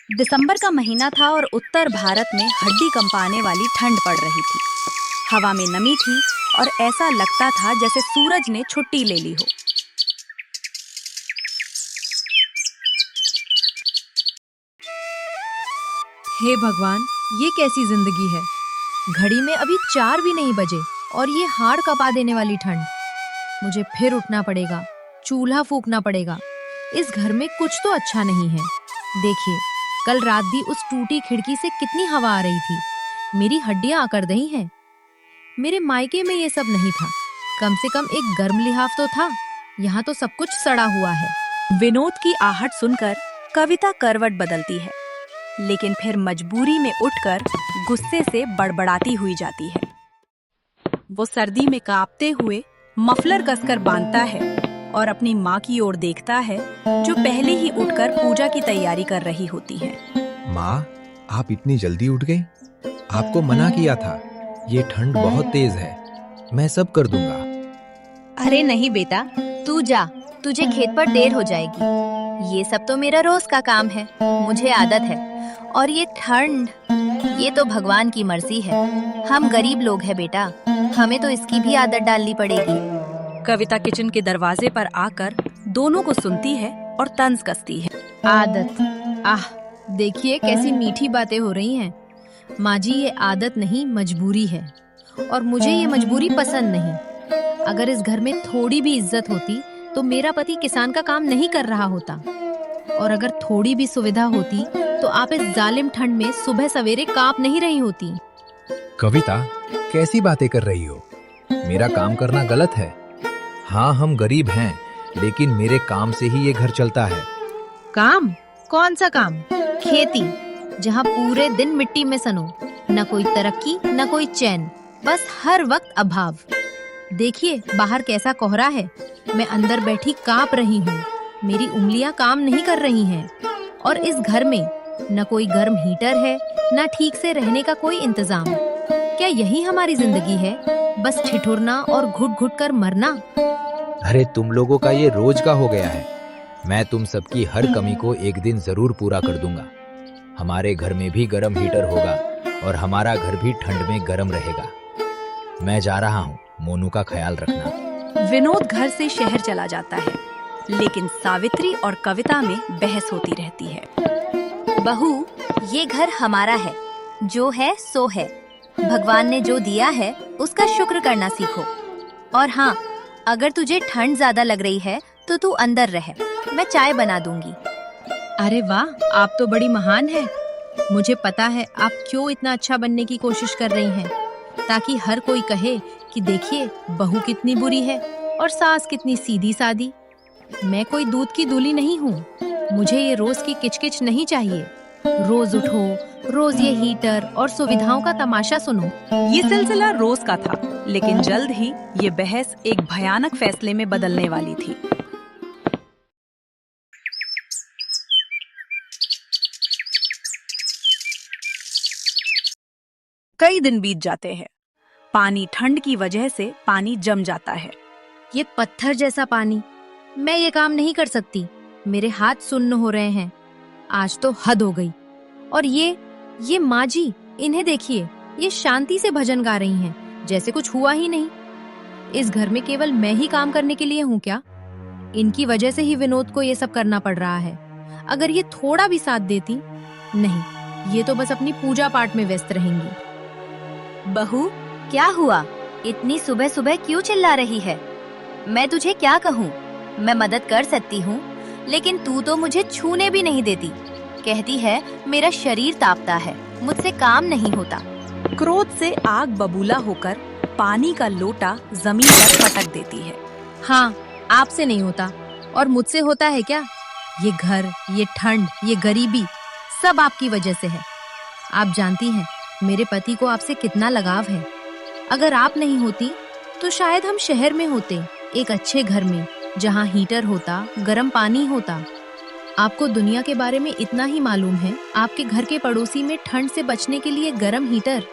दिसंबर का महीना था और उत्तर भारत में हड्डी कंपाने वाली ठंड पड़ रही थी। हवा में नमी थी और ऐसा लगता था जैसे सूरज ने छुट्टी ले ली हो। हे भगवान, ये कैसी जिंदगी है। घड़ी में अभी 4 भी नहीं बजे और ये हाड़ कपा देने वाली ठंड। मुझे फिर उठना पड़ेगा, चूल्हा फूकना पड़ेगा। इस घर में कुछ तो अच्छा नहीं है। देखिए, कल रात भी उस टूटी खिड़की से कितनी हवा आ रही थी। मेरी हड्डियां अकड़ गई हैं। मेरे मायके में ये सब नहीं था। कम से कम एक गर्म लिहाफ तो था। यहाँ तो सब कुछ सड़ा हुआ है। विनोद की आहट सुनकर कविता करवट बदलती है, लेकिन फिर मजबूरी में उठकर गुस्से से बड़बड़ाती हुई जाती है। वो सर्दी में कांपते हुए मफलर कसकर बांधता है और अपनी माँ की ओर देखता है, जो पहले ही उठकर पूजा की तैयारी कर रही होती है। माँ, आप इतनी जल्दी उठ गई? आपको मना किया था, ये ठंड बहुत तेज है। मैं सब कर दूंगा। अरे नहीं बेटा, तू जा, तुझे खेत पर देर हो जाएगी। ये सब तो मेरा रोज का काम है, मुझे आदत है। और ये ठंड, ये तो भगवान की मर्जी है। हम गरीब लोग हैं बेटा, हमें तो इसकी भी आदत डालनी पड़ेगी। कविता किचन के दरवाजे पर आकर दोनों को सुनती है और तंज कसती है। आदत, आह, देखिए कैसी मीठी बातें हो रही हैं। माँ जी, ये आदत नहीं, मजबूरी है। और मुझे ये मजबूरी पसंद नहीं। अगर इस घर में थोड़ी भी इज्जत होती तो मेरा पति किसान का काम नहीं कर रहा होता। और अगर थोड़ी भी सुविधा होती तो आप इस जालिम ठंड में सुबह सवेरे कांप नहीं रही होती। कविता, कैसी बातें कर रही हो? मेरा काम करना गलत है? हाँ, हम गरीब हैं, लेकिन मेरे काम से ही ये घर चलता है। काम? कौन सा काम? खेती, जहाँ पूरे दिन मिट्टी में सनो, न कोई तरक्की न कोई चैन, बस हर वक्त अभाव। देखिए बाहर कैसा कोहरा है। मैं अंदर बैठी कांप रही हूँ। मेरी उंगलियां काम नहीं कर रही हैं। और इस घर में न कोई गर्म हीटर है, न ठीक से रहने का कोई इंतजाम। क्या यही हमारी जिंदगी है? बस ठिठुरना और घुट घुट कर मरना। अरे तुम लोगों का ये रोज का हो गया है। मैं तुम सबकी हर कमी को एक दिन जरूर पूरा कर दूंगा। हमारे घर में भी गर्म हीटर होगा और हमारा घर भी ठंड में गर्म रहेगा। मैं जा रहा हूँ, मोनू का ख्याल रखना। विनोद घर से शहर चला जाता है, लेकिन सावित्री और कविता में बहस होती रहती है। बहू, ये घर हमारा है, जो है सो है। भगवान ने जो दिया है उसका शुक्र करना सीखो। और हाँ, अगर तुझे ठंड ज्यादा लग रही है तो तू अंदर रह, मैं चाय बना दूंगी। अरे वाह, आप तो बड़ी महान हैं। मुझे पता है आप क्यों इतना अच्छा बनने की कोशिश कर रही हैं, ताकि हर कोई कहे कि देखिए बहू कितनी बुरी है और सास कितनी सीधी सादी। मैं कोई दूध की दूली नहीं हूँ। मुझे ये रोज की किचकिच नहीं चाहिए। रोज उठो, रोज ये हीटर और सुविधाओं का तमाशा सुनो। ये सिलसिला रोज का था, लेकिन जल्द ही ये बहस एक भयानक फैसले में बदलने वाली थी। कई दिन बीत जाते हैं। पानी ठंड की वजह से पानी जम जाता है। ये पत्थर जैसा पानी, मैं ये काम नहीं कर सकती। मेरे हाथ सुन्न हो रहे हैं। आज तो हद हो गई। और ये माँ जी, इन्हें देखिए, ये शांति से भजन गा रही हैं, जैसे कुछ हुआ ही नहीं। इस घर में केवल मैं ही काम करने के लिए हूँ क्या? इनकी वजह से ही विनोद को ये सब करना पड़ रहा है। अगर ये थोड़ा भी साथ देती, नहीं, ये तो बस अपनी पूजा पाठ में व्यस्त रहेंगी। बहू, क्या हुआ? इतनी सुबह सुबह क्यों चिल्ला रही है? मैं तुझे क्या कहूँ? मैं मदद कर सकती हूँ, लेकिन तू तो मुझे छूने भी नहीं देती। कहती है मेरा शरीर तापता है, मुझसे काम नहीं होता। क्रोध से आग बबूला होकर पानी का लोटा जमीन पर पटक देती है। हाँ, आपसे नहीं होता और मुझसे होता है क्या? ये घर, ये ठंड, ये गरीबी, सब आपकी वजह से है। आप जानती हैं मेरे पति को आपसे कितना लगाव है। अगर आप नहीं होती तो शायद हम शहर में होते, एक अच्छे घर में, जहाँ हीटर होता, गर्म पानी होता। आपको दुनिया के बारे में इतना ही मालूम है। आपके घर के पड़ोसी में ठंड से बचने के लिए गर्म हीटर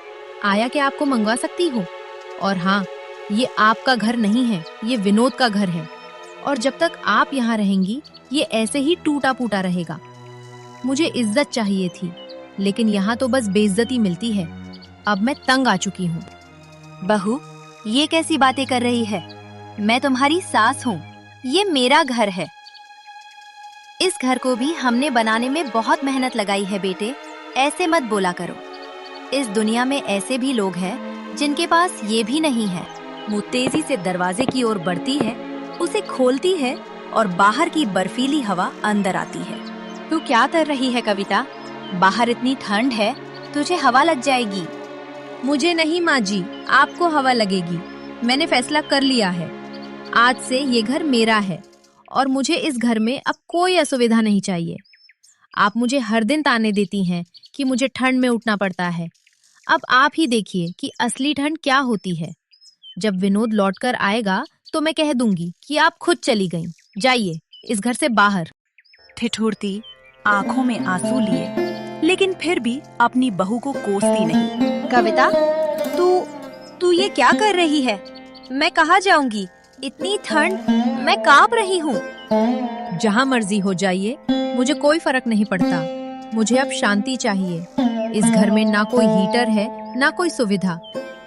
आया कि आपको मंगवा सकती हो। और हाँ, ये आपका घर नहीं है, ये विनोद का घर है। और जब तक आप यहाँ रहेंगी, ये ऐसे ही टूटा फूटा रहेगा। मुझे इज्जत चाहिए थी, लेकिन यहाँ तो बस बेइज्जती मिलती है। अब मैं तंग आ चुकी हूँ। बहू, ये कैसी बातें कर रही है? मैं तुम्हारी सास हूँ, ये मेरा घर है। इस घर को भी हमने बनाने में बहुत मेहनत लगाई है बेटे, ऐसे मत बोला करो। इस दुनिया में ऐसे भी लोग हैं जिनके पास ये भी नहीं है। वो तेजी से दरवाजे की ओर बढ़ती है, उसे खोलती है और बाहर की बर्फीली हवा अंदर आती है। तू क्या कर रही है कविता? बाहर इतनी ठंड है, तुझे हवा लग जाएगी। मुझे नहीं माँ जी, आपको हवा लगेगी। मैंने फैसला कर लिया है, आज से ये घर मेरा है और मुझे इस घर में अब कोई असुविधा नहीं चाहिए। आप मुझे हर दिन ताने देती हैं कि मुझे ठंड में उठना पड़ता है। अब आप ही देखिए कि असली ठंड क्या होती है। जब विनोद लौटकर आएगा तो मैं कह दूंगी कि आप खुद चली गईं। जाइए इस घर से बाहर। ठिठुरती, आंखों में आंसू लिए, लेकिन फिर भी अपनी बहू को कोसती नहीं। कविता, तू ये क्या कर रही है? मैं कहाँ जाऊंगी? इतनी ठंड, मैं कांप रही हूँ। जहाँ मर्जी हो जाइए, मुझे कोई फर्क नहीं पड़ता। मुझे अब शांति चाहिए। इस घर में ना कोई हीटर है, ना कोई सुविधा।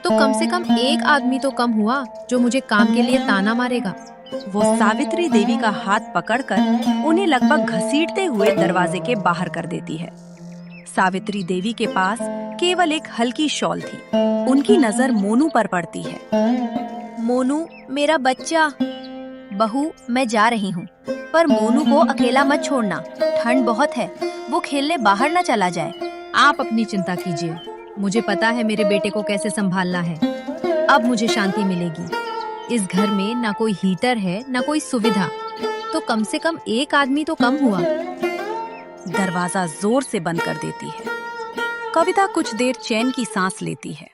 तो कम से कम एक आदमी तो कम हुआ जो मुझे काम के लिए ताना मारेगा। वो सावित्री देवी का हाथ पकड़कर उन्हें लगभग घसीटते हुए दरवाजे के बाहर कर देती है। सावित्री देवी के पास केवल एक हल्की शॉल थी। उनकी नजर मोनू पर पड़ती है। मोनू, मेरा बच्चा। बहू, मैं जा रही हूँ, पर मोनू को अकेला मत छोड़ना। ठंड बहुत है, वो खेलने बाहर न चला जाए। आप अपनी चिंता कीजिए, मुझे पता है मेरे बेटे को कैसे संभालना है। अब मुझे शांति मिलेगी। इस घर में ना कोई हीटर है, ना कोई सुविधा, तो कम से कम एक आदमी तो कम हुआ। दरवाजा जोर से बंद कर देती है। कविता कुछ देर चैन की सांस लेती है।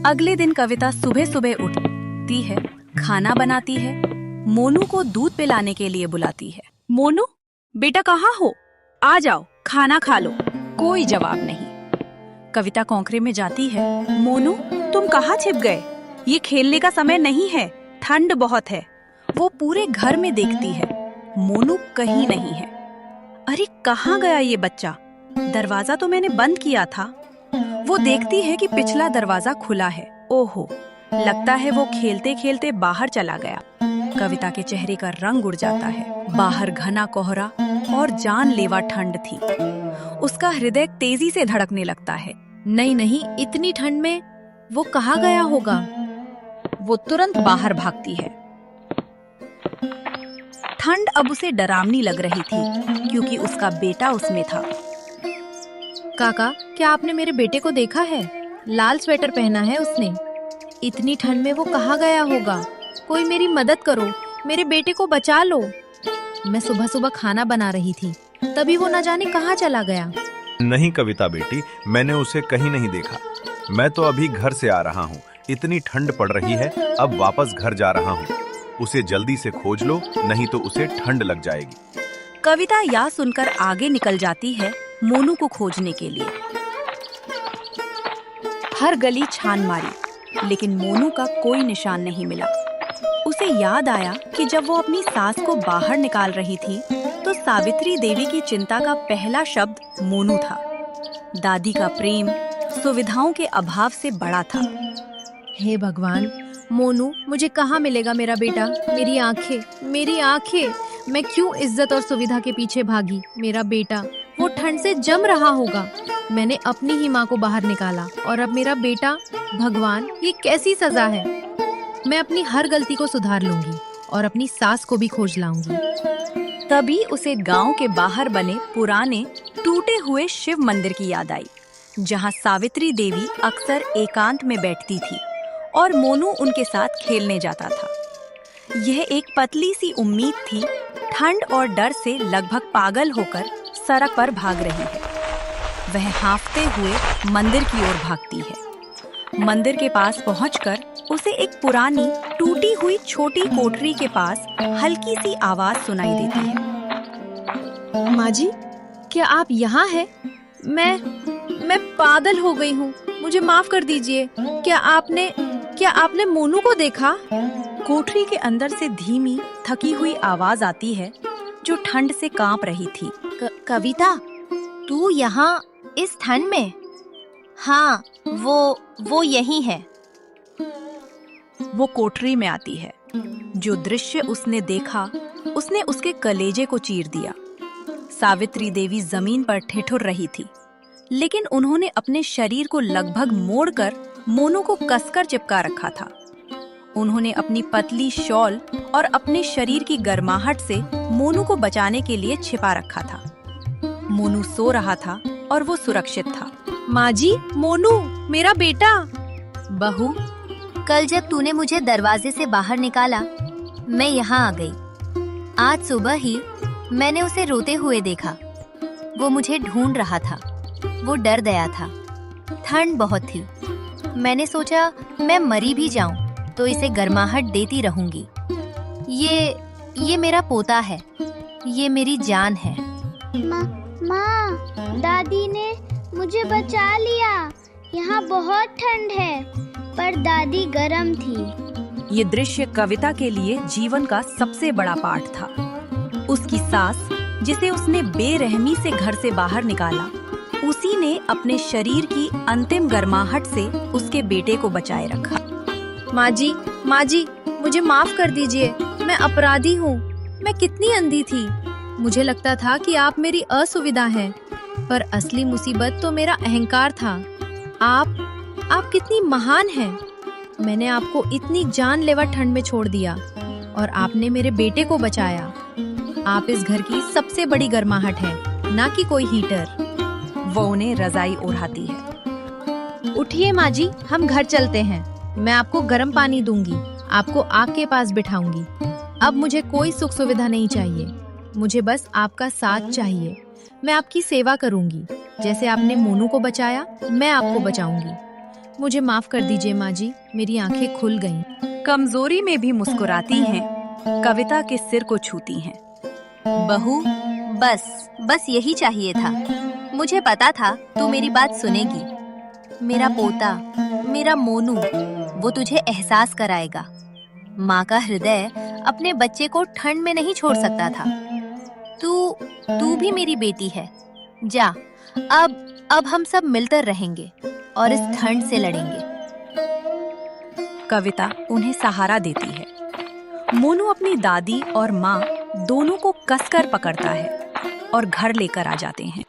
अगले दिन कविता सुबह सुबह उठती है, खाना बनाती है, मोनू को दूध पिलाने के लिए बुलाती है। मोनू, बेटा कहाँ हो? आ जाओ, खाना खा लो। कोई जवाब नहीं। कविता कौंखरे में जाती है। मोनू, तुम कहाँ छिप गए? ये खेलने का समय नहीं है, ठंड बहुत है। वो पूरे घर में देखती है, मोनू कहीं नहीं है। अरे कहाँ गया ये बच्चा? दरवाजा तो मैंने बंद किया था। वो देखती है कि पिछला दरवाजा खुला है। ओहो, लगता है वो खेलते खेलते बाहर चला गया। कविता के चेहरे का रंग उड़ जाता है। बाहर घना कोहरा और जानलेवा ठंड थी। उसका हृदय तेजी से धड़कने लगता है। नहीं, इतनी ठंड में वो कहाँ गया होगा? वो तुरंत बाहर भागती है। ठंड अब उसे डरावनी लग रही थी, क्योंकि उसका बेटा उसमें था। काका, क्या आपने मेरे बेटे को देखा है? लाल स्वेटर पहना है उसने। इतनी ठंड में वो कहाँ गया होगा? कोई मेरी मदद करो, मेरे बेटे को बचा लो। मैं सुबह सुबह खाना बना रही थी, तभी वो न जाने कहाँ चला गया। नहीं कविता बेटी, मैंने उसे कहीं नहीं देखा। मैं तो अभी घर से आ रहा हूँ। इतनी ठंड पड़ रही है, अब वापस घर जा रहा हूँ। उसे जल्दी से खोज लो, नहीं तो उसे ठंड लग जाएगी। कविता यह सुनकर आगे निकल जाती है मोनू को खोजने के लिए। हर गली छान मारी, लेकिन मोनू का कोई निशान नहीं मिला। उसे याद आया कि जब वो अपनी सास को बाहर निकाल रही थी, तो सावित्री देवी की चिंता का पहला शब्द मोनू था। दादी का प्रेम सुविधाओं के अभाव से बड़ा था। हे भगवान, मोनू, मुझे कहाँ मिलेगा मेरा बेटा? मेरी आंखें, मैं क्यों इज्जत और सुविधा के पीछे भागी? मेरा बेटा वो ठंड से जम रहा होगा। मैंने अपनी ही माँ को बाहर निकाला और अब मेरा बेटा। भगवान, ये कैसी सजा है? मैं अपनी हर गलती को सुधार लूंगी और अपनी सास को भी खोज लाऊंगी। तभी उसे गांव के बाहर बने पुराने टूटे हुए शिव मंदिर की याद आई, जहां सावित्री देवी अक्सर एकांत में बैठती थी और मोनू उनके साथ खेलने जाता था। यह एक पतली सी उम्मीद थी। ठंड और डर से लगभग पागल होकर सड़क पर भाग रही है। वह हांफते हुए मंदिर की ओर भागती है। मंदिर के पास पहुंचकर उसे एक पुरानी टूटी हुई छोटी कोठरी के पास हल्की सी आवाज सुनाई देती है। माँ जी, क्या आप यहाँ हैं? मैं पागल हो गई हूँ, मुझे माफ कर दीजिए। क्या आपने क्या आपने मोनू को देखा? कोठरी के अंदर से धीमी थकी हुई आवाज आती है जो ठंड से कांप रही थी। कविता, तू यहाँ इस ठंड में? हाँ, वो यही है। वो कोठरी में आती है। जो दृश्य उसने देखा उसने उसके कलेजे को चीर दिया। सावित्री देवी जमीन पर ठिठुर रही थी, लेकिन उन्होंने अपने शरीर को लगभग मोड़कर मोनू को कसकर चिपका रखा था। उन्होंने अपनी पतली शॉल और अपने शरीर की गर्माहट से मोनू को बचाने के लिए छिपा रखा था। मोनू सो रहा था और वो सुरक्षित था। माँ जी, मोनू मेरा बेटा। बहू, कल जब तूने मुझे दरवाजे से बाहर निकाला, मैं यहाँ आ गई। आज सुबह ही मैंने उसे रोते हुए देखा। वो मुझे ढूंढ रहा था। वो डर गया था। ठंड बहुत थी। मैंने सोचा मैं मरी भी जाऊं तो इसे गर्माहट देती रहूंगी। ये मेरा पोता है। ये मेरी जान है। माँ, दादी ने मुझे बचा लिया। यहाँ बहुत ठंड है, पर दादी गरम थी। ये दृश्य कविता के लिए जीवन का सबसे बड़ा पाठ था। उसकी सास, जिसे उसने बेरहमी से घर से बाहर निकाला, उसी ने अपने शरीर की अंतिम गर्माहट से उसके बेटे को बचाए रखा। माँ जी, मुझे माफ कर दीजिए। मैं अपराधी हूँ। मैं कितनी अंधी थी। मुझे लगता था कि आप मेरी असुविधा हैं, पर असली मुसीबत तो मेरा अहंकार था। आप कितनी महान हैं। मैंने आपको इतनी जानलेवा ठंड में छोड़ दिया और आपने मेरे बेटे को बचाया। आप इस घर की सबसे बड़ी गर्माहट है, ना कि कोई हीटर। वो उन्हें रजाई ओढ़ाती है। उठिए माँ जी, हम घर चलते हैं। मैं आपको गर्म पानी दूंगी, आपको आग के पास बिठाऊंगी। अब मुझे कोई सुख सुविधा नहीं चाहिए। मुझे बस आपका साथ चाहिए। मैं आपकी सेवा करूंगी। जैसे आपने मोनू को बचाया, मैं आपको बचाऊंगी। मुझे माफ कर दीजिए माँ जी, मेरी आंखें खुल गईं। कमजोरी में भी मुस्कुराती हैं, कविता के सिर को छूती हैं। बहू, बस यही चाहिए था। मुझे पता था तू मेरी बात सुनेगी। मेरा पोता, मेरा मोनू, वो तुझे एहसास कराएगा। माँ का हृदय अपने बच्चे को ठंड में नहीं छोड़ सकता था। तू भी मेरी बेटी है। जा, अब हम सब मिलकर रहेंगे और इस ठंड से लड़ेंगे। कविता उन्हें सहारा देती है। मोनू अपनी दादी और माँ दोनों को कसकर पकड़ता है और घर लेकर आ जाते हैं।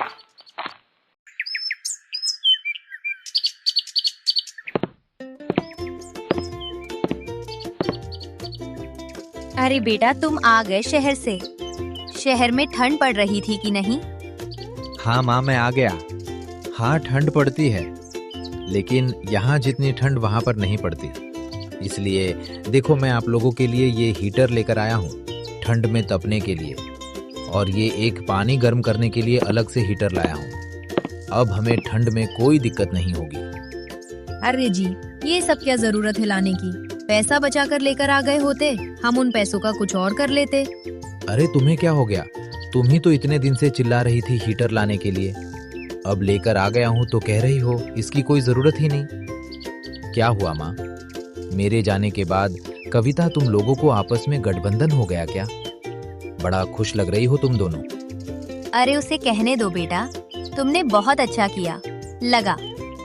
अरे बेटा, तुम आ गए शहर से। शहर में ठंड पड़ रही थी कि नहीं? हाँ माँ, मैं आ गया। हाँ, ठंड पड़ती है, लेकिन यहाँ जितनी ठंड वहाँ पर नहीं पड़ती। इसलिए देखो, मैं आप लोगों के लिए ये हीटर लेकर आया हूँ, ठंड में तपने के लिए। और ये एक पानी गर्म करने के लिए अलग से हीटर लाया हूँ। अब हमें ठंड में कोई दिक्कत नहीं होगी। अरे जी, ये सब क्या जरूरत है लाने की? पैसा बचा कर लेकर आ गए होते, हम उन पैसों का कुछ और कर लेते। अरे तुम्हें क्या हो गया? तुम ही तो इतने दिन से चिल्ला रही थी हीटर लाने के लिए। अब लेकर आ गया हूँ तो कह रही हो इसकी कोई जरूरत ही नहीं। क्या हुआ माँ? मेरे जाने के बाद कविता, तुम लोगों को आपस में गठबंधन हो गया क्या? बड़ा खुश लग रही हो तुम दोनों। अरे उसे कहने दो बेटा, तुमने बहुत अच्छा किया। लगा,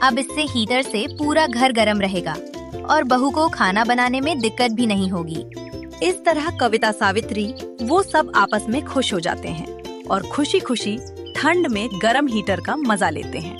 अब इससे हीटर से पूरा घर गर्म रहेगा और बहू को खाना बनाने में दिक्कत भी नहीं होगी। इस तरह कविता, सावित्री, वो सब आपस में खुश हो जाते हैं और खुशी खुशी ठंड में गर्म हीटर का मजा लेते हैं।